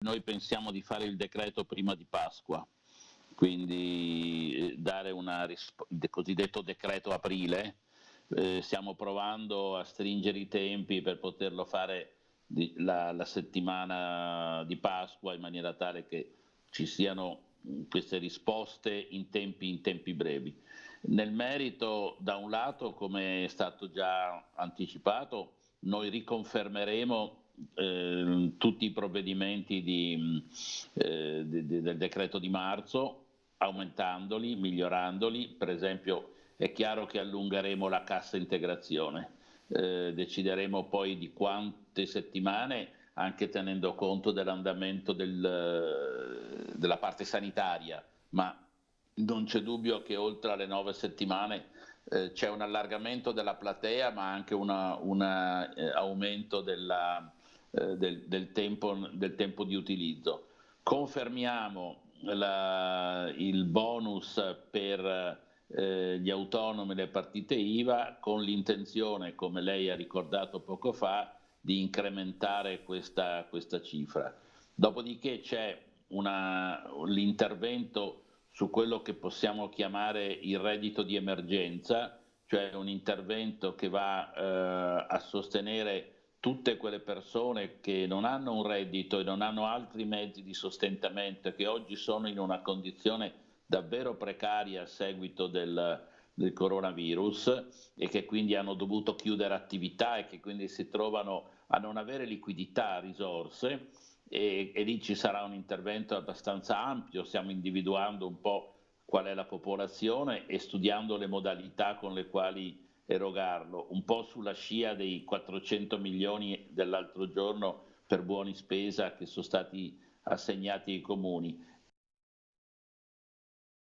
noi pensiamo di fare il decreto prima di Pasqua, quindi dare il cosiddetto decreto aprile. Stiamo provando a stringere i tempi per poterlo fare la settimana di Pasqua, in maniera tale che ci siano queste risposte in tempi brevi. Nel merito, da un lato, come è stato già anticipato, noi riconfermeremo tutti i provvedimenti del decreto di marzo, aumentandoli, migliorandoli. Per esempio, è chiaro che allungheremo la cassa integrazione, decideremo poi di quante settimane, anche tenendo conto dell'andamento della parte sanitaria, ma non c'è dubbio che oltre alle 9 settimane c'è un allargamento della platea, ma anche un aumento del tempo di utilizzo. Confermiamo il bonus per gli autonomi e le partite IVA, con l'intenzione, come lei ha ricordato poco fa, di incrementare questa cifra. Dopodiché c'è l'intervento su quello che possiamo chiamare il reddito di emergenza, cioè un intervento che va a sostenere tutte quelle persone che non hanno un reddito e non hanno altri mezzi di sostentamento, che oggi sono in una condizione davvero precaria a seguito del coronavirus, e che quindi hanno dovuto chiudere attività e che quindi si trovano a non avere liquidità, risorse, e lì ci sarà un intervento abbastanza ampio. Stiamo individuando un po' qual è la popolazione e studiando le modalità con le quali erogarlo, un po' sulla scia dei 400 milioni dell'altro giorno per buoni spesa che sono stati assegnati ai comuni.